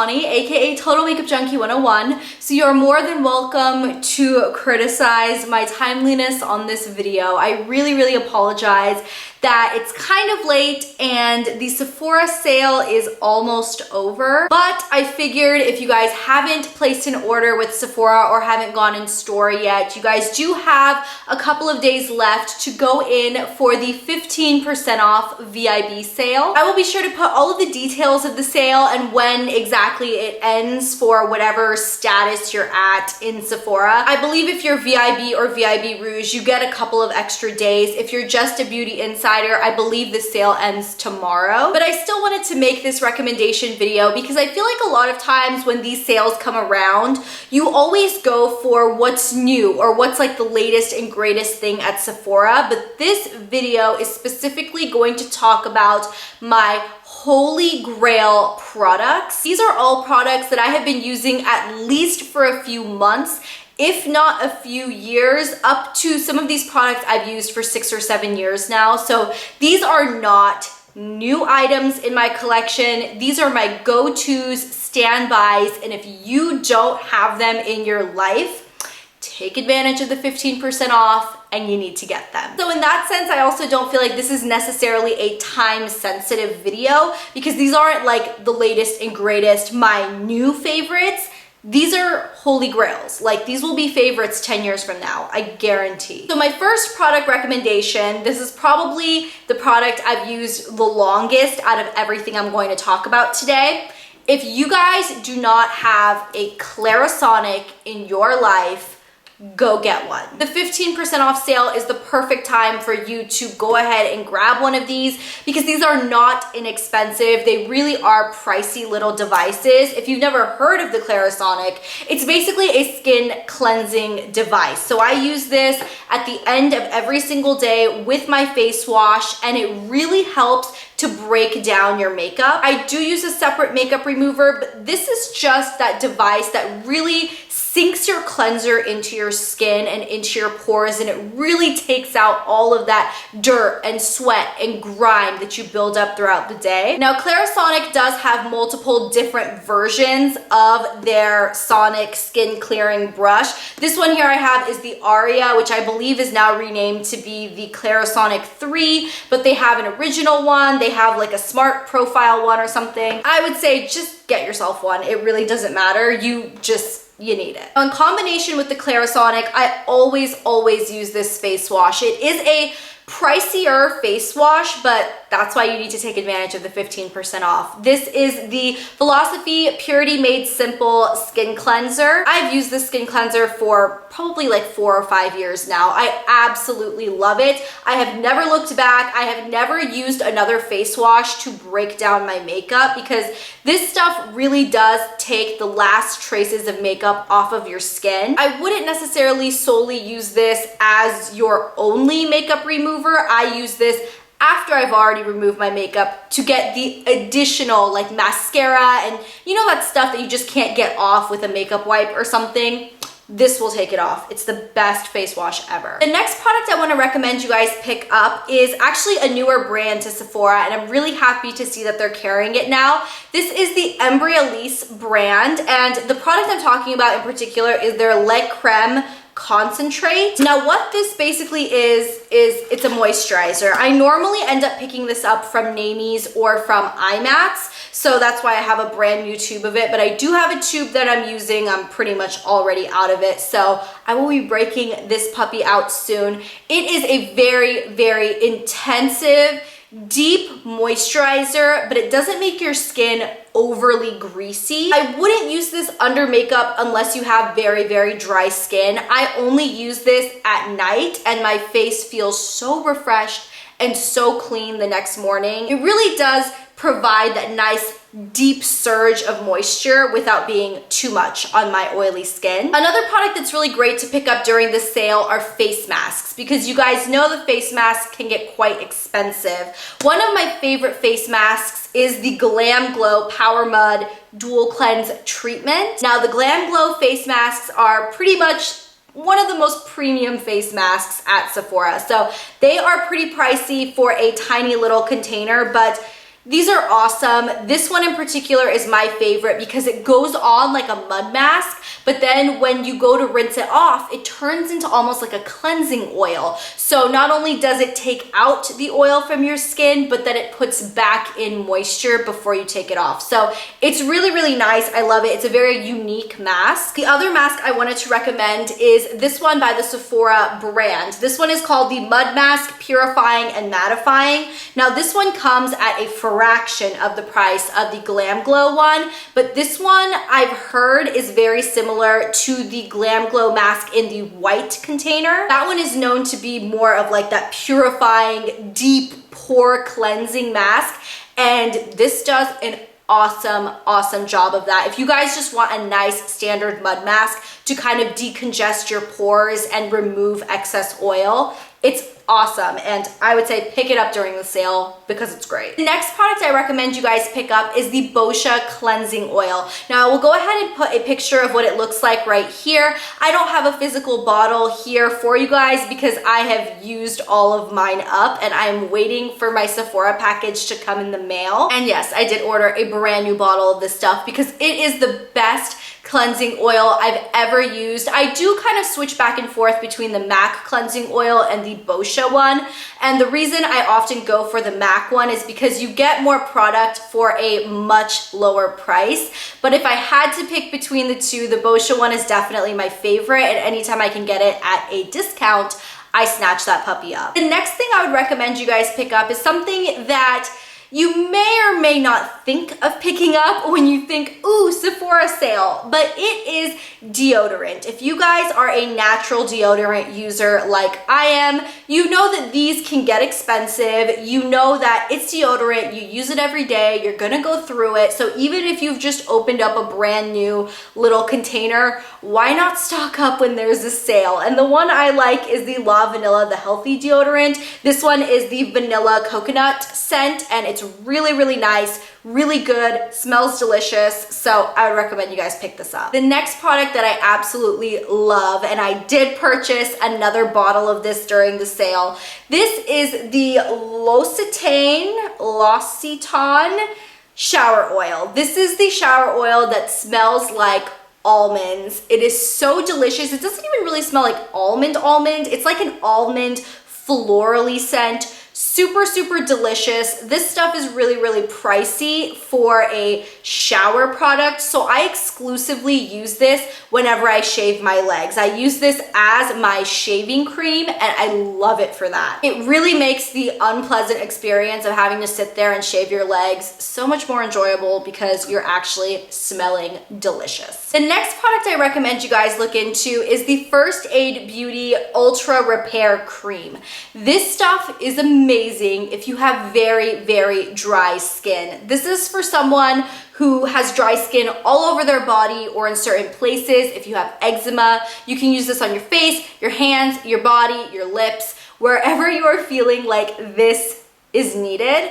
Eshani, aka Total Makeup Junkie 101. So you're more than welcome to criticize my timeliness on this video. I really apologize that it's kind of late and the Sephora sale is almost over. But I figured if you guys haven't placed an order with Sephora or haven't gone in store yet, you guys do have a couple of days left to go in for the 15% off VIB sale. I will be sure to put all of the details of the sale and when exactly it ends for whatever status you're at in Sephora. I believe if you're VIB or VIB Rouge, you get a couple of extra days. If you're just a beauty insider, I believe the sale ends tomorrow. But I still wanted to make this recommendation video because I feel like a lot of times when these sales come around, you always go for what's new or what's like the latest and greatest thing at Sephora. But this video is specifically going to talk about my holy grail products. These are all products that I have been using at least for a few months, if not a few years. Up to some of these products I've used for 6 or 7 years now. So these are not new items in my collection. These are my go-tos, standbys, and if you don't have them in your life, take advantage of the 15% off and you need to get them. So in that sense, I also don't feel like this is necessarily a time-sensitive video because these aren't like the latest and greatest, my new favorites. These are holy grails. Like these will be favorites 10 years from now, I guarantee. So my first product recommendation, this is probably the product I've used the longest out of everything I'm going to talk about today. If you guys do not have a Clarisonic in your life, go get one. The 15% off sale is the perfect time for you to go ahead and grab one of these because these are not inexpensive. They really are pricey little devices. If you've never heard of the Clarisonic, it's basically a skin cleansing device. So I use this at the end of every single day with my face wash and it really helps to break down your makeup. I do use a separate makeup remover, but this is just that device that really sinks your cleanser into your skin and into your pores, and it really takes out all of that dirt and sweat and grime that you build up throughout the day. Now, Clarisonic does have multiple different versions of their Sonic skin clearing brush. This one here I have is the Aria, which I believe is now renamed to be the Clarisonic 3, but they have an original one. They have like a smart profile one or something. I would say just get yourself one. It really doesn't matter. You need it. In combination with the Clarisonic, I always use this face wash. It is a pricier face wash, but that's why you need to take advantage of the 15% off. This is the Philosophy Purity Made Simple Skin Cleanser. I've used this skin cleanser for probably like 4 or 5 years now. I absolutely love it. I have never looked back. I have never used another face wash to break down my makeup because this stuff really does take the last traces of makeup off of your skin. I wouldn't necessarily solely use this as your only makeup remover. I use this after I've already removed my makeup to get the additional like mascara and you know that stuff that you just can't get off with a makeup wipe or something. This will take it off. It's the best face wash ever. The next product I want to recommend you guys pick up is actually a newer brand to Sephora, and I'm really happy to see that they're carrying it now. This is the Embryolisse brand, and the product I'm talking about in particular is their Lait-Creme Concentrate. Now what this basically is it's a moisturizer. I normally end up picking this up from Namies or from IMATS, so that's why I have a brand new tube of it, but I do have a tube that I'm using. I'm pretty much already out of it, so I will be breaking this puppy out soon. It is a very intensive, deep moisturizer, but it doesn't make your skin overly greasy. I wouldn't use this under makeup unless you have very dry skin. I only use this at night and my face feels so refreshed and so clean the next morning. It really does provide that nice deep surge of moisture without being too much on my oily skin. Another product that's really great to pick up during the sale are face masks because you guys know the face masks can get quite expensive. One of my favorite face masks is the GlamGlow PowerMud Dualcleanse treatment. Now the GlamGlow face masks are pretty much one of the most premium face masks at Sephora. So they are pretty pricey for a tiny little container, but These are awesome. This one in particular is my favorite because it goes on like a mud mask, but then when you go to rinse it off, it turns into almost like a cleansing oil. So not only does it take out the oil from your skin, but then it puts back in moisture before you take it off. So it's really, really nice. I love it. It's a very unique mask. The other mask I wanted to recommend is this one by the Sephora brand. This one is called the Mud Mask Purifying and Mattifying. Now this one comes at a fraction of the price of the GlamGlow one, but this one I've heard is very similar to the GlamGlow mask in the white container. That one is known to be more of like that purifying, deep pore cleansing mask, and this does an awesome job of that. If you guys just want a nice standard mud mask to kind of decongest your pores and remove excess oil, it's awesome, and I would say pick it up during the sale because it's great. The next product I recommend you guys pick up is the Boscia cleansing oil. Now we'll go ahead and put a picture of what it looks like right here. I don't have a physical bottle here for you guys because I have used all of mine up and I'm waiting for my Sephora package to come in the mail. And yes, I did order a brand new bottle of this stuff because it is the best cleansing oil I've ever used. I do kind of switch back and forth between the MAC cleansing oil and the Boscia one, and the reason I often go for the MAC one is because you get more product for a much lower price. But if I had to pick between the two, the Boscia one is definitely my favorite, and anytime I can get it at a discount, I snatch that puppy up. The next thing I would recommend you guys pick up is something that you may or may not think of picking up when you think, ooh, Sephora sale, but it is deodorant. If you guys are a natural deodorant user like I am, you know that these can get expensive. You know that it's deodorant, you use it every day, you're gonna go through it. So even if you've just opened up a brand new little container, why not stock up when there's a sale? And the one I like is the La Vanilla, the healthy deodorant. This one is the vanilla coconut scent, and it's really nice, really good, smells delicious, so I would recommend you guys pick this up. The next product that I absolutely love, and I did purchase another bottle of this during the sale, this is the L'Occitane shower oil. This is the shower oil that smells like almonds. It is so delicious. It doesn't even really smell like almond. It's like an almond florally scent. Super delicious. This stuff is really pricey for a shower product, so I exclusively use this whenever I shave my legs. I use this as my shaving cream, and I love it for that. It really makes the unpleasant experience of having to sit there and shave your legs so much more enjoyable because you're actually smelling delicious. The next product I recommend you guys look into is the First Aid Beauty Ultra Repair Cream. This stuff is amazing if you have very dry skin. This is for someone who has dry skin all over their body or in certain places. If you have eczema, you can use this on your face, your hands, your body, your lips, wherever you are feeling like this is needed,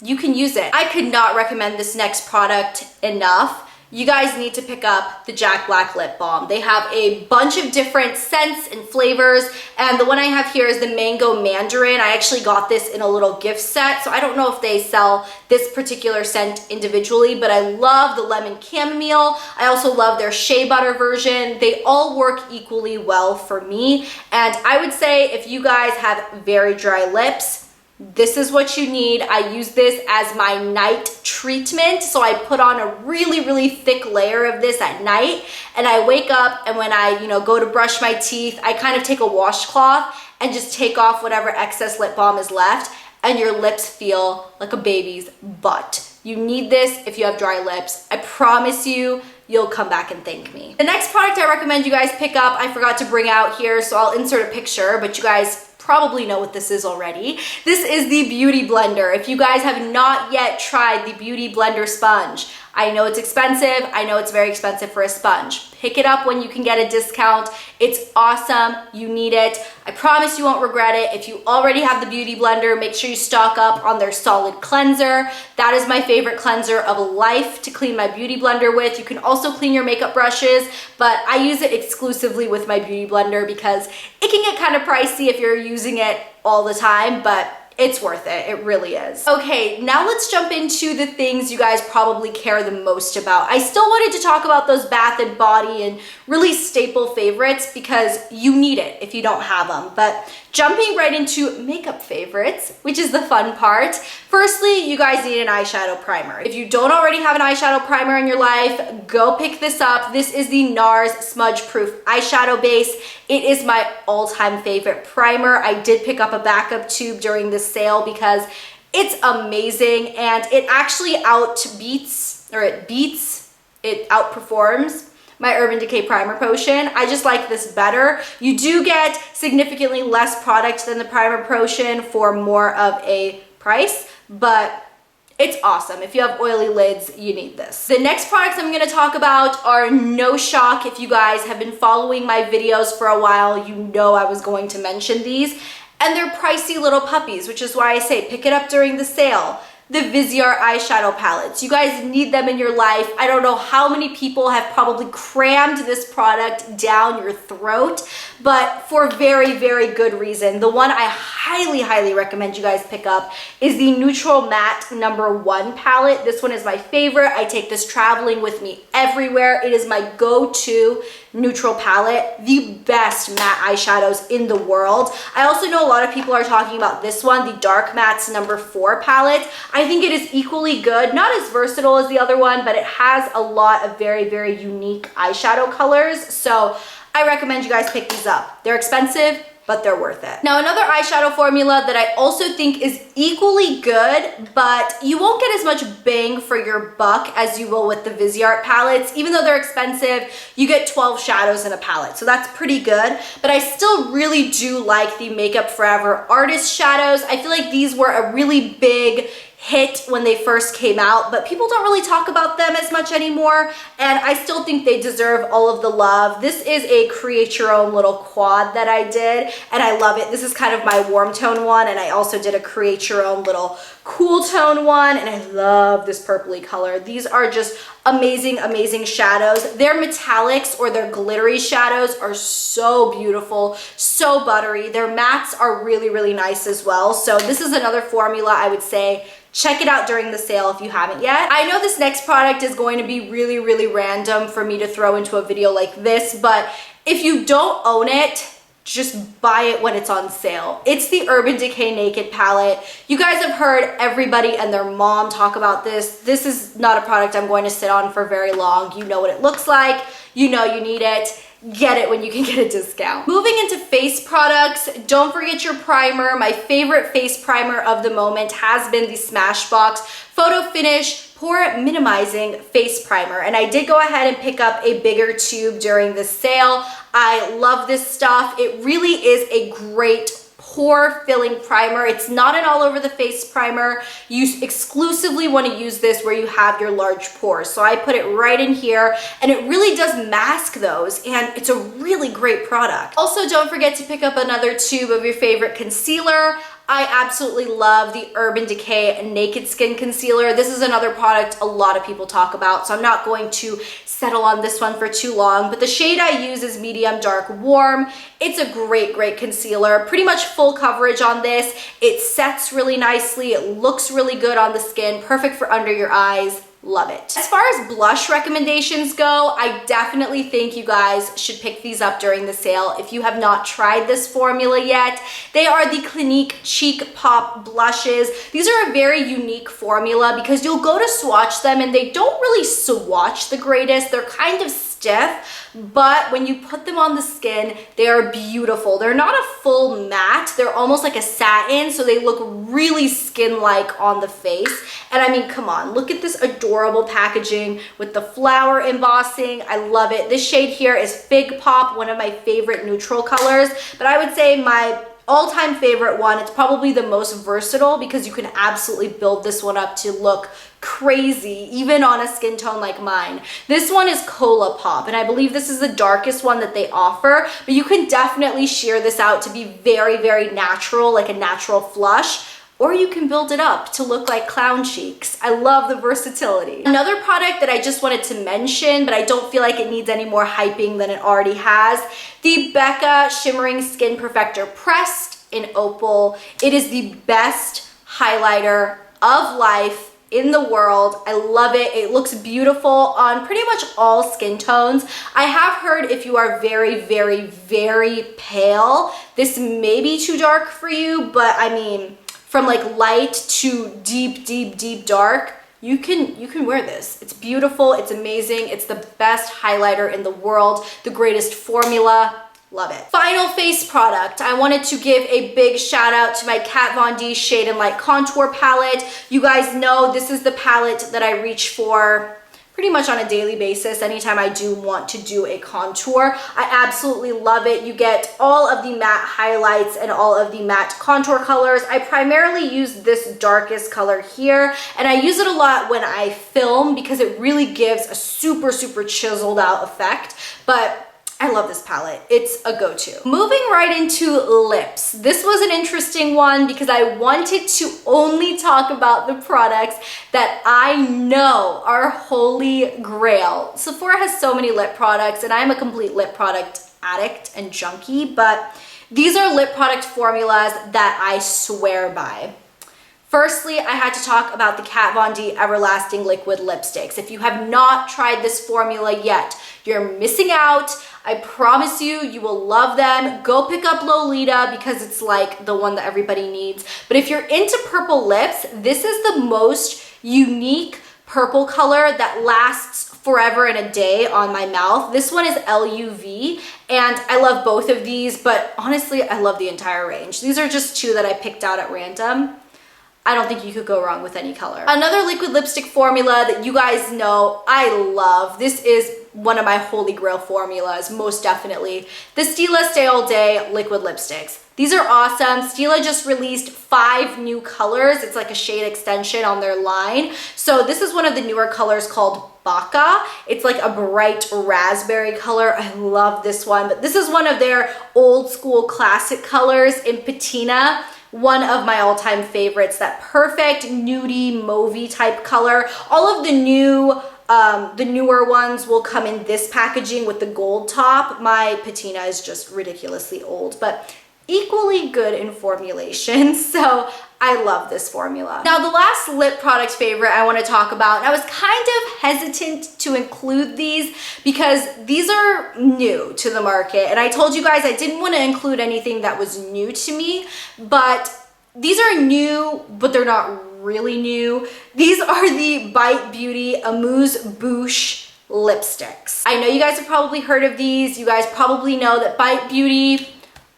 you can use it. I could not recommend this next product enough. You guys need to pick up the Jack Black Lip Balm. They have a bunch of different scents and flavors, and the one I have here is the Mango Mandarin. I actually got this in a little gift set, so I don't know if they sell this particular scent individually, but I love the Lemon Chamomile. I also love their Shea Butter version. They all work equally well for me, and I would say if you guys have very dry lips, this is what you need. I use this as my night treatment. So I put on a really thick layer of this at night, and I wake up, and when I, go to brush my teeth, I kind of take a washcloth and just take off whatever excess lip balm is left, and your lips feel like a baby's butt. You need this if you have dry lips. I promise you, you'll come back and thank me. The next product I recommend you guys pick up, I forgot to bring out here, so I'll insert a picture, but you guys probably know what this is already. This is the Beauty Blender. If you guys have not yet tried the Beauty Blender sponge, I know it's expensive. I know it's very expensive for a sponge. Pick it up when you can get a discount. It's awesome. You need it. I promise you won't regret it. If you already have the Beauty Blender, make sure you stock up on their solid cleanser. That is my favorite cleanser of life to clean my Beauty Blender with. You can also clean your makeup brushes, but I use it exclusively with my Beauty Blender because it can get kind of pricey if you're using it all the time, but It's worth it. It really is. Okay, now let's jump into the things you guys probably care the most about. I still wanted to talk about those Bath and Body and really staple favorites because you need it if you don't have them. But jumping right into makeup favorites, which is the fun part. Firstly, you guys need an eyeshadow primer. If you don't already have an eyeshadow primer in your life, go pick this up. This is the NARS Smudge Proof Eyeshadow Base. It is my all-time favorite primer. I did pick up a backup tube during this sale because it's amazing and it actually outperforms my Urban Decay Primer Potion. I just like this better. You do get significantly less product than the Primer Potion for more of a price, but it's awesome. If you have oily lids, you need this. The next products I'm gonna talk about are no shock. If you guys have been following my videos for a while, you know I was going to mention these. And they're pricey little puppies, which is why I say pick it up during the sale. The Viseart eyeshadow palettes. You guys need them in your life. I don't know how many people have probably crammed this product down your throat, but for very, very good reason. The one I highly, highly recommend you guys pick up is the Neutral Matte #1 palette. This one is my favorite. I take this traveling with me everywhere. It is my go-to neutral palette, the best matte eyeshadows in the world. I also know a lot of people are talking about this one, the Dark Mattes #4 palette. I think it is equally good, not as versatile as the other one, but it has a lot of very, very unique eyeshadow colors. So I recommend you guys pick these up. They're expensive, but they're worth it. Now, another eyeshadow formula that I also think is equally good, but you won't get as much bang for your buck as you will with the Viseart palettes. Even though they're expensive, you get 12 shadows in a palette, so that's pretty good. But I still really do like the Makeup Forever Artist shadows. I feel like these were a really big hit when they first came out, but people don't really talk about them as much anymore, and I still think they deserve all of the love. This is a create your own little quad that I did, and I love it. This is kind of my warm tone one, and I also did a create your own little cool tone one, and I love this purpley color. These are just amazing, amazing shadows. Their metallics or their glittery shadows are so beautiful, so buttery. Their mattes are really, really nice as well. So this is another formula I would say check it out during the sale if you haven't yet. I know this next product is going to be really, really random for me to throw into a video like this, but if you don't own it, just buy it when it's on sale. It's the Urban Decay Naked palette. You guys have heard everybody and their mom talk about this. This is not a product I'm going to sit on for very long. You know what it looks like. You know you need it. Get it when you can get a discount. Moving into face products, don't forget your primer. My favorite face primer of the moment has been the Smashbox Photo Finish Pore Minimizing Face Primer. And I did go ahead and pick up a bigger tube during the sale. I love this stuff. It really is a great pore filling primer. It's not an all over the face primer. You exclusively want to use this where you have your large pores. So I put it right in here and it really does mask those, and it's a really great product. Also, don't forget to pick up another tube of your favorite concealer. I absolutely love the Urban Decay Naked Skin Concealer. This is another product a lot of people talk about, so I'm not going to settle on this one for too long, but the shade I use is Medium Dark Warm. It's a great, great concealer. Pretty much full coverage on this. It sets really nicely. It looks really good on the skin. Perfect for under your eyes. Love it. As far as blush recommendations go, I definitely think you guys should pick these up during the sale. If you have not tried this formula yet, they are the Clinique Cheek Pop blushes. These are a very unique formula because you'll go to swatch them and they don't really swatch the greatest. They're kind of stiff, but when you put them on the skin, they are beautiful. They're not a full matte, they're almost like a satin, so they look really skin-like on the face. And I mean, come on, look at this adorable packaging with the flower embossing. I love it. This shade here is Fig Pop, one of my favorite neutral colors, but I would say my all-time favorite one. It's probably the most versatile because you can absolutely build this one up to look crazy, even on a skin tone like mine. This one is Cola Pop, and I believe this is the darkest one that they offer, but you can definitely sheer this out to be very, very natural, like a natural flush. or you can build it up to look like clown cheeks. I love the versatility. Another product that I just wanted to mention, but I don't feel like it needs any more hyping than it already has, the Becca Shimmering Skin Perfector Pressed in Opal. It is the best highlighter of life in the world. I love it. It looks beautiful on pretty much all skin tones. I have heard if you are very, very, very pale, this may be too dark for you, but I mean, from like light to deep, deep, deep dark, you can wear this. It's beautiful. It's amazing. It's the best highlighter in the world, the greatest formula. Love it. Final face product. I wanted to give a big shout out to my Kat Von D Shade and Light Contour palette. You guys know this is the palette that I reach for pretty much on a daily basis anytime I do want to do a contour. I absolutely love it. You get all of the matte highlights and all of the matte contour colors. I primarily use this darkest color here, and I use it a lot when I film because it really gives a super, super chiseled out effect. But I love this palette. It's a go-to. Moving right into lips. This was an interesting one because I wanted to only talk about the products that I know are holy grail. Sephora has so many lip products, and I'm a complete lip product addict and junkie, but these are lip product formulas that I swear by. Firstly, I had to talk about the Kat Von D Everlasting Liquid Lipsticks. If you have not tried this formula yet, you're missing out. I promise you, you will love them. Go pick up Lolita because it's like the one that everybody needs. But if you're into purple lips, this is the most unique purple color that lasts forever and a day on my mouth. This one is LUV, and I love both of these, but honestly, I love the entire range. These are just two that I picked out at random. I don't think you could go wrong with any color. Another liquid lipstick formula that you guys know I love. This is one of my holy grail formulas, most definitely. The Stila Stay All Day liquid lipsticks. These are awesome. Stila just released 5 new colors. It's like a shade extension on their line. So this is one of the newer colors called Boscia. It's like a bright raspberry color. I love this one, but this is one of their old school classic colors in Patina. One of my all-time favorites, that perfect nudie mauvey type color. All of the newer ones will come in this packaging with the gold top. My patina is just ridiculously old, but equally good in formulation. So I love this formula. Now, the last lip product favorite I want to talk about, and I was kind of hesitant to include these because these are new to the market. And I told you guys I didn't want to include anything that was new to me, but these are new, but they're not really new. These are the Bite Beauty Amuse Bouche lipsticks. I know you guys have probably heard of these. You guys probably know that Bite Beauty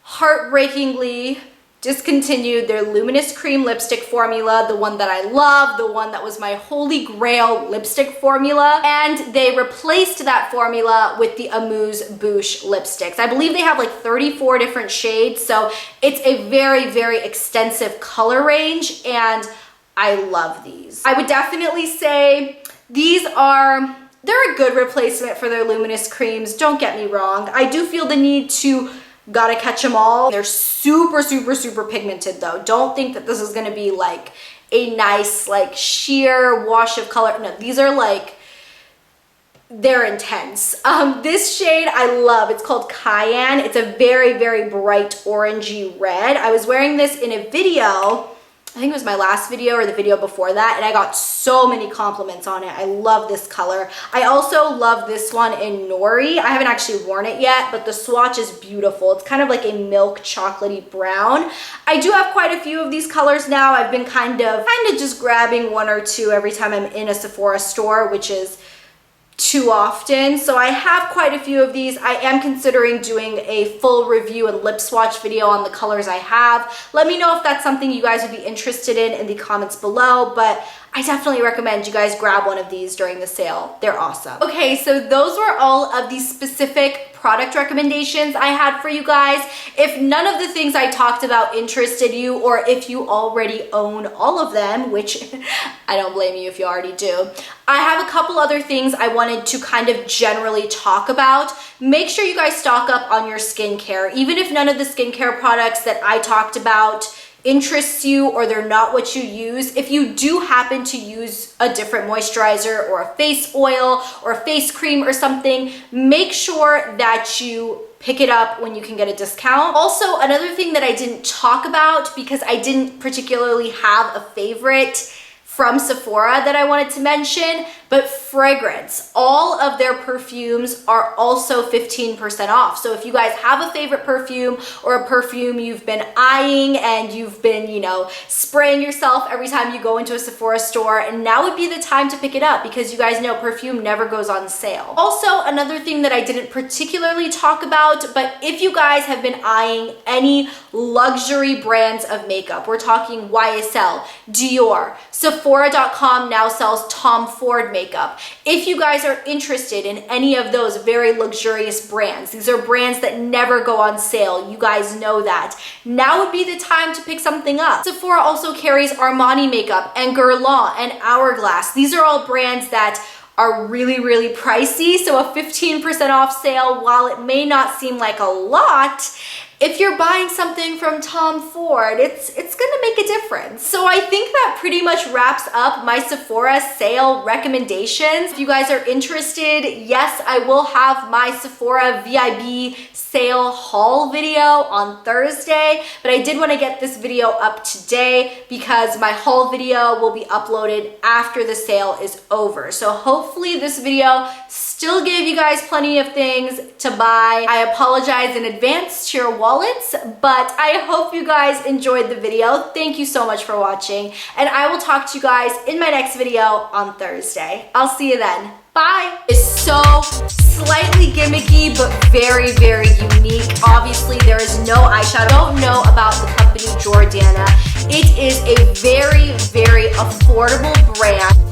heartbreakingly discontinued their Luminous Cream lipstick formula, the one that I love, the one that was my holy grail lipstick formula, and they replaced that formula with the Amuse Bouche lipsticks. I believe they have like 34 different shades, so it's a very, very extensive color range, and I love these. I would definitely say they're a good replacement for their Luminous Creams, don't get me wrong. I do feel the need to gotta catch them all. They're super, super, super pigmented though. Don't think that this is gonna be like a nice like sheer wash of color. No, these are like, they're intense. This shade I love. It's called Cayenne. It's a very, very bright orangey red. I was wearing this in a video, I think it was my last video or the video before that, and I got so many compliments on it. I love this color. I also love this one in Nori. I haven't actually worn it yet, but the swatch is beautiful. It's kind of like a milk chocolatey brown. I do have quite a few of these colors now. I've been kind of just grabbing one or two every time I'm in a Sephora store, which is too often. So I have quite a few of these. I am considering doing a full review and lip swatch video on the colors I have. Let me know if that's something you guys would be interested in the comments below, but I definitely recommend you guys grab one of these during the sale. They're awesome. Okay, so those were all of the specific product recommendations I had for you guys. If none of the things I talked about interested you, or if you already own all of them, which I don't blame you if you already do, I have a couple other things I wanted to kind of generally talk about. Make sure you guys stock up on your skincare. Even if none of the skincare products that I talked about interests you or they're not what you use, if you do happen to use a different moisturizer or a face oil or a face cream or something, make sure that you pick it up when you can get a discount. Also, another thing that I didn't talk about because I didn't particularly have a favorite from Sephora that I wanted to mention, but fragrance. All of their perfumes are also 15% off. So if you guys have a favorite perfume or a perfume you've been eyeing and you've been, you know, spraying yourself every time you go into a Sephora store, and now would be the time to pick it up because you guys know perfume never goes on sale. Also, another thing that I didn't particularly talk about, but if you guys have been eyeing any luxury brands of makeup, we're talking YSL, Dior, Sephora.com now sells Tom Ford makeup. If you guys are interested in any of those very luxurious brands, these are brands that never go on sale. You guys know that. Now would be the time to pick something up. Sephora also carries Armani makeup and Guerlain and Hourglass. These are all brands that are really, really pricey. So a 15% off sale, while it may not seem like a lot, if you're buying something from Tom Ford, it's gonna make a difference. So I think that pretty much wraps up my Sephora sale recommendations. If you guys are interested, yes, I will have my Sephora VIB Sale Haul video on Thursday, but I did want to get this video up today because my haul video will be uploaded after the sale is over. So hopefully this video still gave you guys plenty of things to buy. I apologize in advance to your wallets, but I hope you guys enjoyed the video. Thank you so much for watching, and I will talk to you guys in my next video on Thursday. I'll see you then. Bye. It's so slightly gimmicky, but very, very unique. Obviously, there is no eyeshadow. Don't know about the company Jordana. It is a very, very affordable brand.